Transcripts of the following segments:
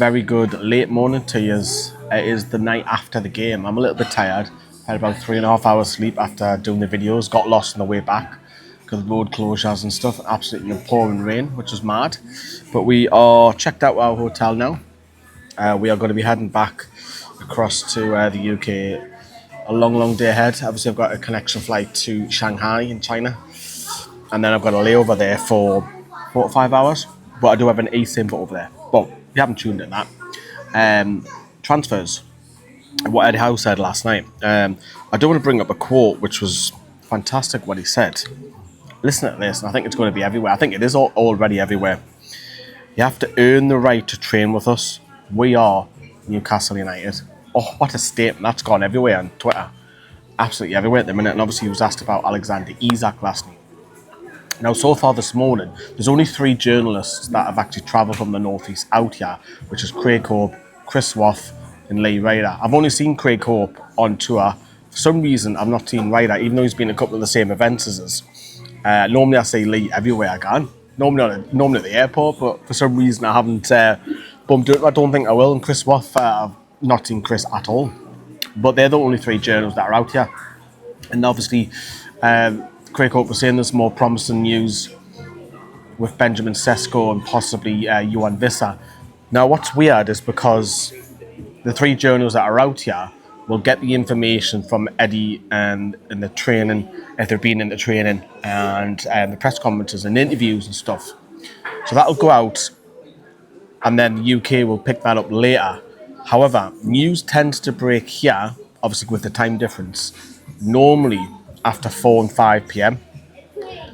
very good late morning to yous. It is the night after the game. I'm a little bit tired. Had about 3.5 hours sleep after doing the videos. Got lost on the way back because of road closures and stuff. Absolutely pouring rain, which was mad. But we are checked out our hotel now. We are going to be heading back across to the UK. A long day ahead. Obviously, I've got a connection flight to Shanghai in China. And then I've got a layover there for 4 or 5 hours. But I do have an eSIM over there. But we haven't tuned in that. Transfers. What Eddie Howe said last night. I do want to bring up a quote which was fantastic what he said. Listen to this, and I think it's going to be everywhere. I think it is already everywhere. You have to earn the right to train with us. We are Newcastle United. Oh, what a statement. That's gone everywhere on Twitter. Absolutely everywhere at the minute. And obviously he was asked about Alexander Isak last night. Now, so far this morning, there's only 3 journalists that have actually travelled from the northeast out here, which is Craig Hope, Chris Waff, and Lee Ryder. I've only seen Craig Hope on tour. For some reason, I've not seen Ryder, even though he's been a couple of the same events as us. Normally, I see Lee everywhere I can. Normally at the airport, but for some reason, I haven't bumped into. I don't think I will. And Chris Waff, I've not seen Chris at all. But they're the only 3 journalists that are out here. And obviously, Craig Hope was saying there's more promising news with Benjamin Sesko and possibly Johan Visser. Now, what's weird is because the 3 journalists that are out here will get the information from Eddie and the training, if they've been in the training, and the press conferences and interviews and stuff. So that'll go out, and then the UK will pick that up later. However, news tends to break here, obviously with the time difference, normally after 4 and 5 p.m,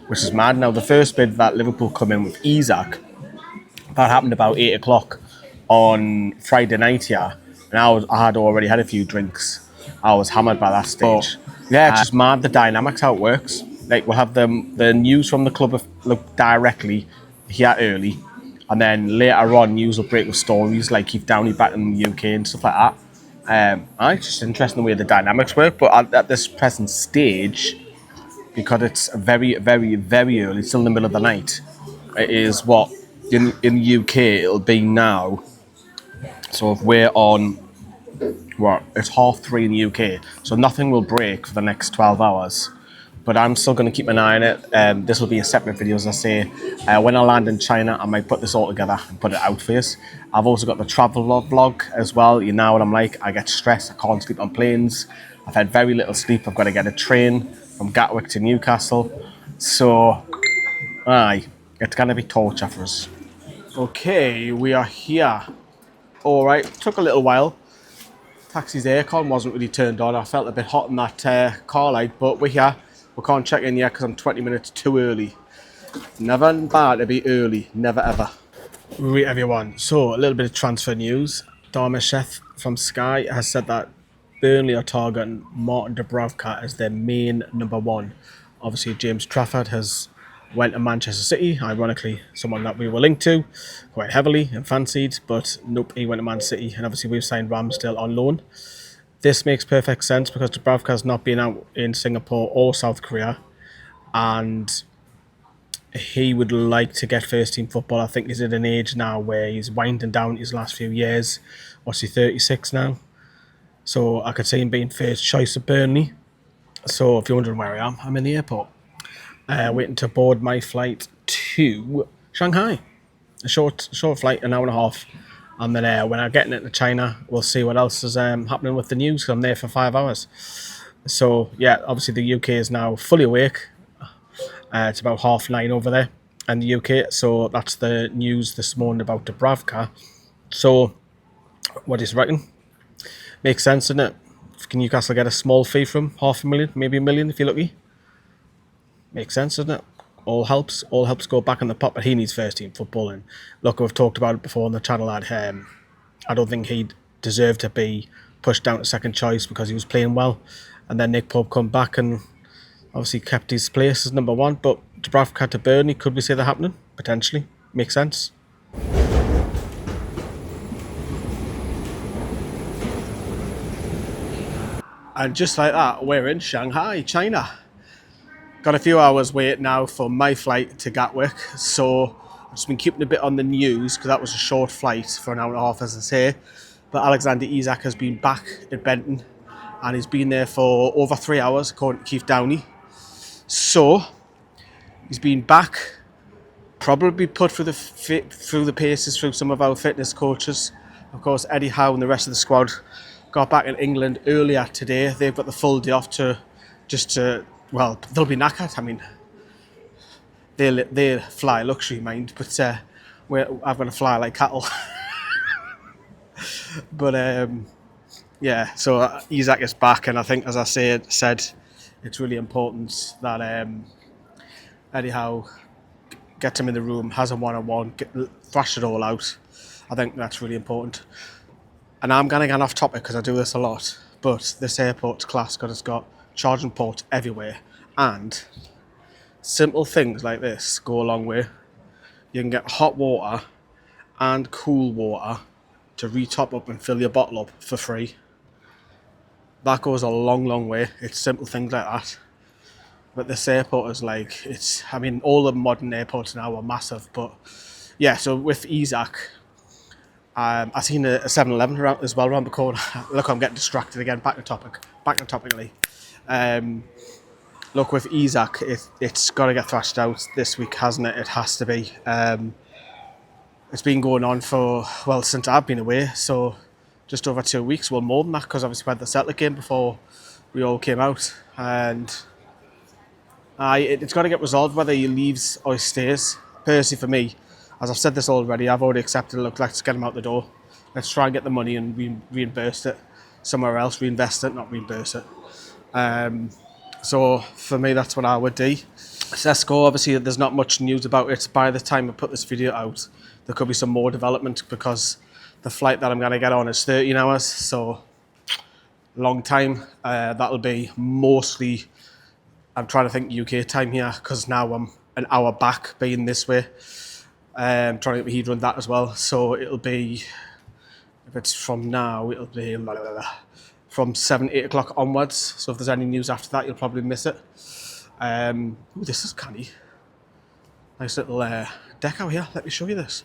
which is mad. Now, the first bid that Liverpool come in with Isak, that happened about 8 o'clock on Friday night here, and I had already had a few drinks. I was hammered by that stage. But, yeah, it's just mad, the dynamics, how it works. Like, we'll have the news from the club directly here early, and then later on, news will break with stories like Keith Downie back in the UK and stuff like that. It's just interesting the way the dynamics work, but at this present stage, because it's very early, it's still in the middle of the night. It is what in the UK it'll be now. So if we're on, well, it's 3:30 in the UK, so nothing will break for the next 12 hours. But I'm still going to keep an eye on it. This will be a separate video, as I say. When I land in China, I might put this all together and put it out for you. I've also got the travel vlog as well. You know what I'm like. I get stressed. I can't sleep on planes. I've had very little sleep. I've got to get a train from Gatwick to Newcastle. So, it's going to be torture for us. Okay, we are here. All right, took a little while. Taxi's aircon wasn't really turned on. I felt a bit hot in that car light, but we're here. We can't check in yet because I'm 20 minutes too early. Never bad to be early, never ever. Right, everyone. So, a little bit of transfer news. Darmasheth from Sky has said that Burnley are targeting Martin Dubravka as their main number 1. Obviously, James Trafford has went to Manchester City, ironically someone that we were linked to quite heavily and fancied, but nope, he went to Man City, and obviously we've signed Ramsdale on loan. This makes perfect sense because Dubravka has not been out in Singapore or South Korea, and he would like to get first team football. I think he's at an age now where he's winding down his last few years. What's he, 36 now? So I could see him being first choice of Burnley. So if you're wondering where I am, I'm in the airport. Waiting to board my flight to Shanghai. A short flight, an hour and a half. And then when I get into China, we'll see what else is happening with the news, because I'm there for 5 hours. So, yeah, obviously the UK is now fully awake. It's about 9:30 over there in the UK. So that's the news this morning about Dubravka. So, what is reckon? Makes sense, doesn't it? Can Newcastle get a small fee from $500,000, maybe $1 million if you're lucky? Makes sense, doesn't it? All helps go back in the pot, but he needs first team football. And look, we've talked about it before on the channel that I don't think he'd deserve to be pushed down to second choice because he was playing well. And then Nick Pope come back and obviously kept his place as number 1. But Dubravka to Burnley, could we see that happening? Potentially. Makes sense. And just like that, we're in Shanghai, China. Got a few hours wait now for my flight to Gatwick, so I've just been keeping a bit on the news because that was a short flight for an hour and a half, as I say. But Alexander Isak has been back at Benton, and he's been there for over 3 hours, according to Keith Downie. So he's been back, probably put through the paces through some of our fitness coaches. Of course, Eddie Howe and the rest of the squad got back in England earlier today. They've got the full day off well, they'll be knackered. I mean, they'll fly luxury, mind, but I've got to fly like cattle. But yeah, so Isak is back, and I think, as I said, it's really important that Eddie Howe gets him in the room, has a one-on-one, thrash it all out. I think that's really important. And I'm going to get off topic because I do this a lot, but this airport's class because it's got charging ports everywhere, and simple things like this go a long way. You can get hot water and cool water to re-top up and fill your bottle up for free. That goes a long, long way. It's simple things like that. But this airport is like, I mean, all the modern airports now are massive, but yeah, so with Isak, I seen a 7-Eleven as well around the corner. Look, I'm getting distracted again. Back to topically. Look, with Isak, it's got to get thrashed out this week, hasn't it? It has to be. It's been going on for, well, since I've been away, so just over 2 weeks. Well, more than that, because obviously we had the Celtic game before we all came out. And it's got to get resolved whether he leaves or he stays. Personally, for me, as I've said this already, I've already accepted, look, let's get him out the door. Let's try and get the money and reimburse it somewhere else. Reinvest it, not reimburse it. So for me, that's what I would do. Sesko, obviously, there's not much news about it. By the time I put this video out, there could be some more development because the flight that I'm going to get on is 13 hours. So long time. That'll be mostly, I'm trying to think UK time here because now I'm an hour back being this way. Trying to get my head around that as well. So it'll be, if it's from now, it'll be from 7, 8 o'clock onwards. So if there's any news after that, you'll probably miss it. Ooh, this is canny. Nice little deck out here. Let me show you this.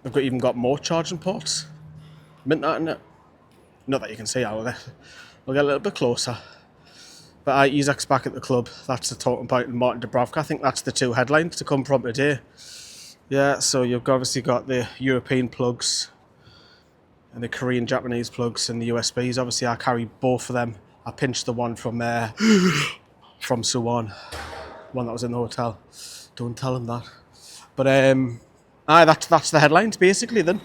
I've even got more charging ports. Mint that in it. Not that you can see out of it. We'll get a little bit closer. But Isak's back at the club. That's the talking point. And Martin Dubravka. I think that's the two headlines to come from today. Yeah, so you've obviously got the European plugs and the Korean, Japanese plugs and the USBs. Obviously, I carry both of them. I pinched the one from Suwon, one that was in the hotel. Don't tell him that. But that's the headlines basically. Then,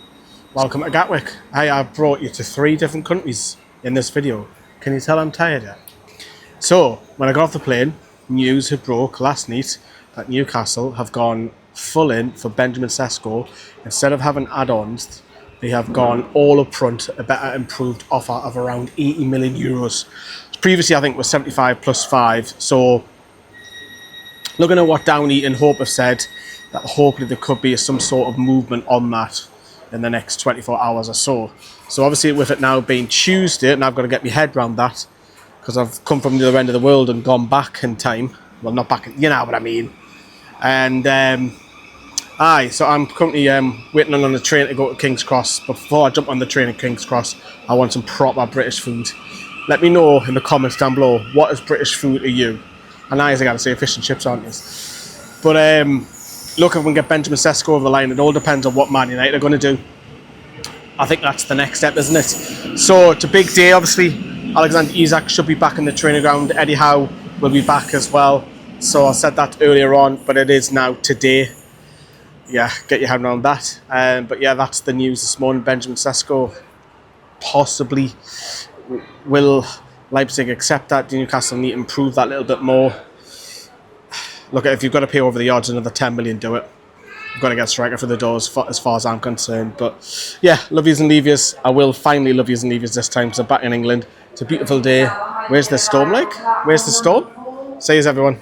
welcome to Gatwick. I've brought you to 3 different countries in this video. Can you tell I'm tired yet? So when I got off the plane, news had broke last night that Newcastle have gone full in for Benjamin Sesko. Instead of having add-ons, they have gone all up front, a better improved offer of around 80 million euros. Previously, I think, was 75 plus 5. So looking at what Downie and Hope have said, that hopefully there could be some sort of movement on that in the next 24 hours or so. So obviously with it now being Tuesday, and I've got to get my head around that, because I've come from the other end of the world and gone back in time. Well, not back, you know what I mean. And so I'm currently waiting on the train to go to King's Cross. But before I jump on the train at King's Cross, I want some proper British food. Let me know in the comments down below, what is British food to you? And I gotta say fish and chips, aren't you? But look, if we can get Benjamin Sesko over the line, it all depends on what Man United are going to do. I think that's the next step, isn't it? So it's a big day, obviously. Alexander Isak should be back in the training ground. Eddie Howe will be back as well. So I said that earlier on, but it is now today. Yeah, get your head around that. But yeah, that's the news this morning. Benjamin Sesko possibly. Will Leipzig accept that? Do Newcastle need to improve that a little bit more? Look, if you've got to pay over the odds another 10 million, do it. You've got to get a striker for the doors as far as I'm concerned. But yeah, love yous and leave yous. I will finally love yous and leave yous this time. So back in England. It's a beautiful day. Where's the storm like? Where's the storm? See yous, everyone.